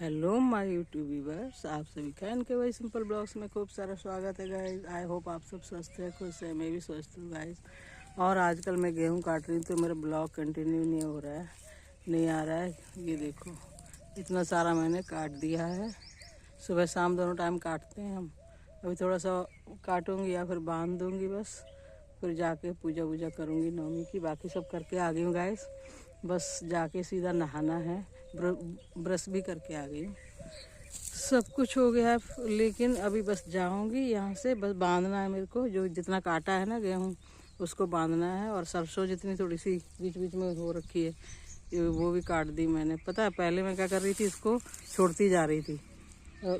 Hello my YouTube viewers, आप सभी का इनके वही सिंपल ब्लॉग्स में खूब सारा स्वागत है गाइस। आई होप आप सब स्वस्थ है, खुश है। मैं भी स्वस्थ हूँ गाइस। और आजकल मैं गेहूँ काट रही हूँ तो मेरा ब्लॉग कंटिन्यू नहीं हो रहा है, नहीं आ रहा है। ये देखो इतना सारा मैंने काट दिया है। सुबह शाम दोनों टाइम काटते हैं हम। अभी थोड़ा सा काटूँगी या फिर बांध दूँगी बस, फिर जाके पूजा वूजा करूँगी नवमी की। बाकी सब करके आ गई हूँ गाइस, बस जाके सीधा नहाना है। ब्रश भी करके आ गई हूँ, सब कुछ हो गया है। लेकिन अभी बस जाऊँगी यहाँ से, बस बांधना है मेरे को। जो जितना काटा है ना गेहूँ उसको बांधना है। और सरसों जितनी थोड़ी सी बीच बीच में हो रखी है वो भी काट दी मैंने। पता है पहले मैं क्या कर रही थी, इसको छोड़ती जा रही थी।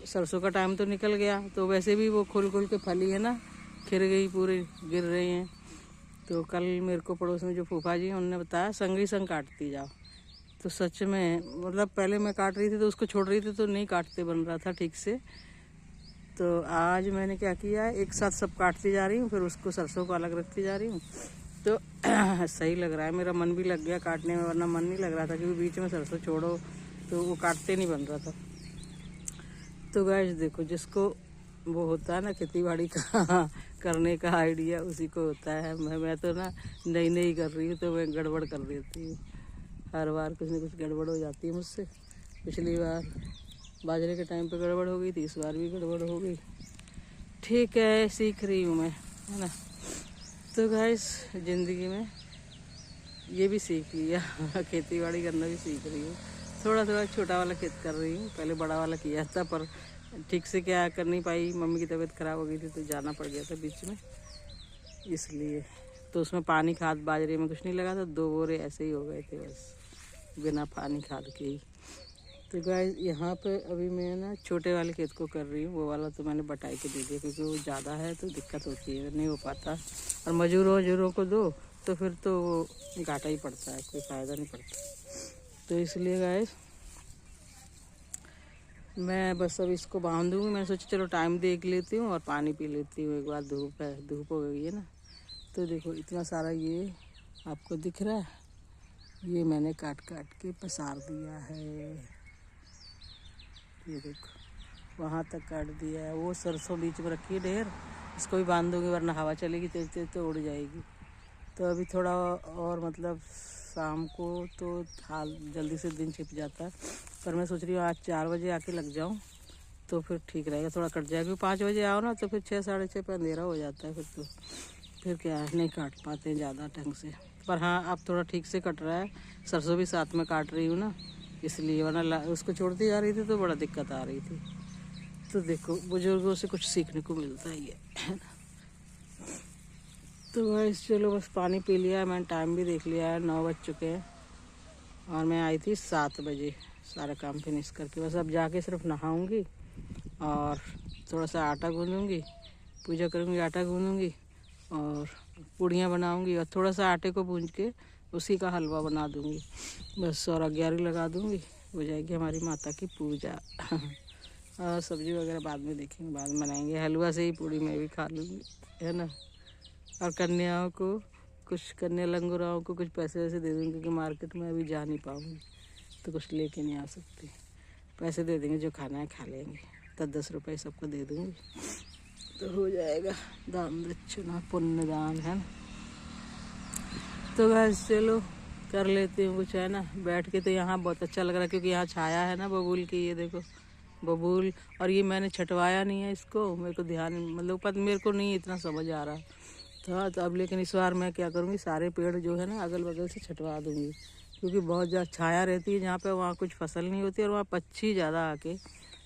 सरसों का टाइम तो निकल गया, तो वैसे भी वो खुल खुल के फली है ना, खिर गई, पूरी गिर रही हैं। तो कल मेरे को पड़ोस में जो फूफा जी हैं उन्होंने बताया संगी संग काटती जाओ। तो सच में मतलब पहले मैं काट रही थी तो उसको छोड़ रही थी तो नहीं काटते बन रहा था ठीक से। तो आज मैंने क्या किया, एक साथ सब काटती जा रही हूँ, फिर उसको सरसों को अलग रखती जा रही हूँ। तो सही लग रहा है, मेरा मन भी लग गया काटने में, वरना मन नहीं लग रहा था क्योंकि बीच में सरसों छोड़ो तो वो काटते नहीं बन रहा था। तो गाइस देखो, जिसको वो होता है ना खेती बाड़ी का करने का आइडिया, उसी को होता है। मैं तो ना नई नई कर रही हूँ तो मैं गड़बड़ कर देती हूँ। हर बार कुछ न कुछ गड़बड़ हो जाती है मुझसे। पिछली बार बाजरे के टाइम पे गड़बड़ हो गई थी, इस बार भी गड़बड़ हो गई। ठीक है, सीख रही हूँ मैं, है ना। तो गाइस ज़िंदगी में ये भी सीख लिया खेती बाड़ी करना भी सीख रही हूँ। थोड़ा थोड़ा छोटा वाला खेत कर रही हूँ, पहले बड़ा वाला किया था पर ठीक से क्या कर नहीं पाई। मम्मी की तबीयत ख़राब हो गई थी तो जाना पड़ गया था बीच में, इसलिए। तो उसमें पानी खाद बाजरे में कुछ नहीं लगा था, 2 बोरे ऐसे ही हो गए थे बस, बिना पानी खाद के ही। तो गाइस यहाँ पे अभी मैं ना छोटे वाले खेत को कर रही हूँ। वो वाला तो मैंने बटाई के दे दिया क्योंकि वो ज़्यादा है तो दिक्कत होती है, नहीं हो पाता। और मजूरों को दो तो फिर तो वो घाटा ही पड़ता है, कोई फ़ायदा नहीं पड़ता। तो इसलिए गाइस मैं बस अब इसको बांध दूँगी। मैंने सोचा चलो टाइम देख लेती हूँ और पानी पी लेती हूँ एक बार। धूप है, धूप हो गई है ना। तो देखो इतना सारा ये आपको दिख रहा है, ये मैंने काट काट के पसार दिया है। ये देखो वहाँ तक काट दिया है। वो सरसों बीच में रखी है ढेर, इसको भी बांध दूँगी वरना हवा चलेगी तेज तेज तो उड़ जाएगी। तो अभी थोड़ा और मतलब शाम को तो हाल जल्दी से दिन छिप जाता है, पर मैं सोच रही हूँ आज 4 बजे आके लग जाऊँ तो फिर ठीक रहेगा, थोड़ा कट जाएगा। क्योंकि 5 बजे आओ ना तो फिर 6 साढ़े 6 पे अंधेरा हो जाता है। फिर क्या है, नहीं काट पाते हैं ज़्यादा ढंग से। पर हाँ अब थोड़ा ठीक से कट रहा है। सरसों भी साथ में काट रही हूँ ना, इसलिए, वरना उसको छोड़ती जा रही थी तो बड़ा दिक्कत आ रही थी। तो देखो बुजुर्गों से कुछ सीखने को मिलता ही है ना। तो गाइस चलो बस पानी पी लिया, मैंने टाइम भी देख लिया है, 9 बज चुके हैं। और मैं आई थी 7 बजे सारा काम फिनिश करके। बस अब जाके सिर्फ नहाऊंगी और थोड़ा सा आटा गूँधूँगी, पूजा करूँगी, आटा गूँधूँगी और पूड़ियाँ बनाऊँगी और थोड़ा सा आटे को भूंज के उसी का हलवा बना दूँगी बस। और 11 लगा दूँगी, हो जाएगी हमारी माता की पूजा। और सब्ज़ी वगैरह बाद में देखेंगे, बाद में बनाएंगे। हलवा से ही पूड़ी मैं भी खा लूँगी, है ना। और कन्याओं को, कुछ कन्या लंगूराओं को कुछ पैसे वैसे दे दूँगी क्योंकि मार्केट में अभी जा नहीं पाऊँगी तो कुछ लेके नहीं आ सकती। पैसे दे देंगे, जो खाना है खा लेंगे। 10-10 रुपये सबको दे दूँगी तो हो जाएगा दान दक्षिणा पुण्य दान, है ना। तो बस चलो कर लेती हूँ कुछ, है ना। बैठ के तो यहाँ बहुत अच्छा लग रहा है क्योंकि यहाँ छाया है ना बबूल की। ये देखो बबूल, और ये मैंने छटवाया नहीं है इसको, मेरे को ध्यान मतलब पता, मेरे को नहीं इतना समझ आ रहा था तो अब। लेकिन इस बार मैं क्या करूँगी, सारे पेड़ जो है ना अगल बगल से छटवा दूँगी क्योंकि बहुत ज़्यादा छाया रहती है जहाँ पे, वहाँ कुछ फसल नहीं होती और वहाँ पक्षी ज़्यादा आके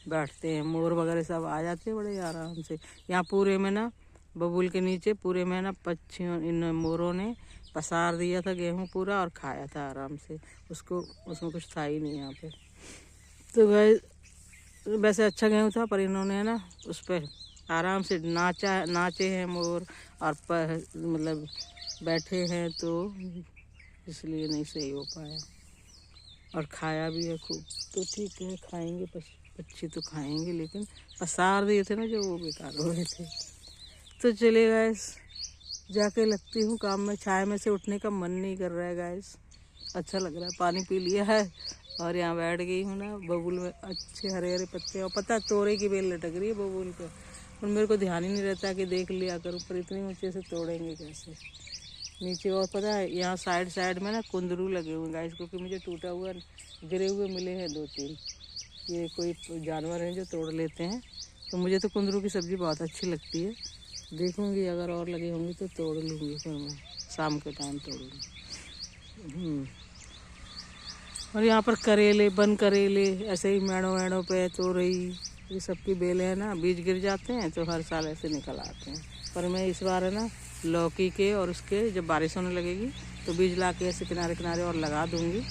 बैठते हैं। मोर वगैरह सब आ जाते हैं बड़े आराम से। यहाँ पूरे में ना बबूल के नीचे पूरे में ना पक्षियों, इन मोरों ने पसार दिया था गेहूँ पूरा और खाया था आराम से उसको, उसमें कुछ था ही नहीं यहाँ पे। तो भाई वैसे अच्छा गेहूँ था पर इन्होंने ना उस पर आराम से नाचे हैं मोर और मतलब बैठे हैं तो इसलिए नहीं सही हो पाया। और खाया भी है खूब, तो ठीक है खाएंगे, पक्षी तो खाएंगे, लेकिन पसार दिए थे ना जो, वो बेकार हो गए थे। तो चलिए गाइस जाके लगती हूँ काम में। चाय में से उठने का मन नहीं कर रहा है गाइस, अच्छा लग रहा है, पानी पी लिया है और यहाँ बैठ गई हूँ ना बबूल में, अच्छे हरे हरे पत्ते, और पता तोड़े की बेल लटक रही है बबूल पे, और मेरे को ध्यान ही नहीं रहता कि देख लिया करूँ, पर इतनी ऊंचे से तोड़ेंगे कैसे नीचे। और पता है यहाँ साइड साइड में ना कुंदरू लगे हुए हैं गाइस, क्योंकि मुझे टूटा हुआ गिरे हुए मिले हैं 2-3, ये कोई जानवर हैं जो तोड़ लेते हैं। तो मुझे तो कुंदरू की सब्ज़ी बहुत अच्छी लगती है, देखूंगी अगर और लगे होंगे तो तोड़ लूँगी, फिर मैं शाम के टाइम तोड़ूँगी। और यहाँ पर करेले, बन करेले ऐसे ही मेड़ों मेड़ों पे तोरई, ये सब की बेलें हैं ना, बीज गिर जाते हैं तो हर साल ऐसे निकल आते हैं। पर मैं इस बार है ना लौकी के और उसके जब बारिश होने लगेगी तो बीज ला के ऐसे किनारे किनारे और लगा दूँगी,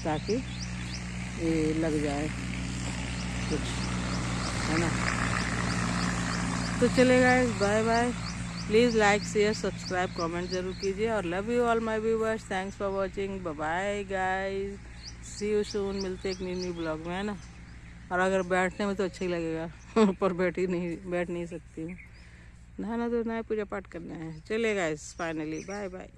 ताकि ये लग जाए कुछ, है ना। तो चलेगा, bye bye. Please like share subscribe comment जरूर कीजिए, और love you all my viewers, thanks for watching, bye bye guys, see you soon. मिलते एक न्यू ब्लॉग में, है ना। और अगर बैठने में तो अच्छा ही लगेगा पर बैठ नहीं सकती हूँ, नहाना तो ना, पूजा पाठ करना है। चलेगा गाइस, फाइनली बाय बाय।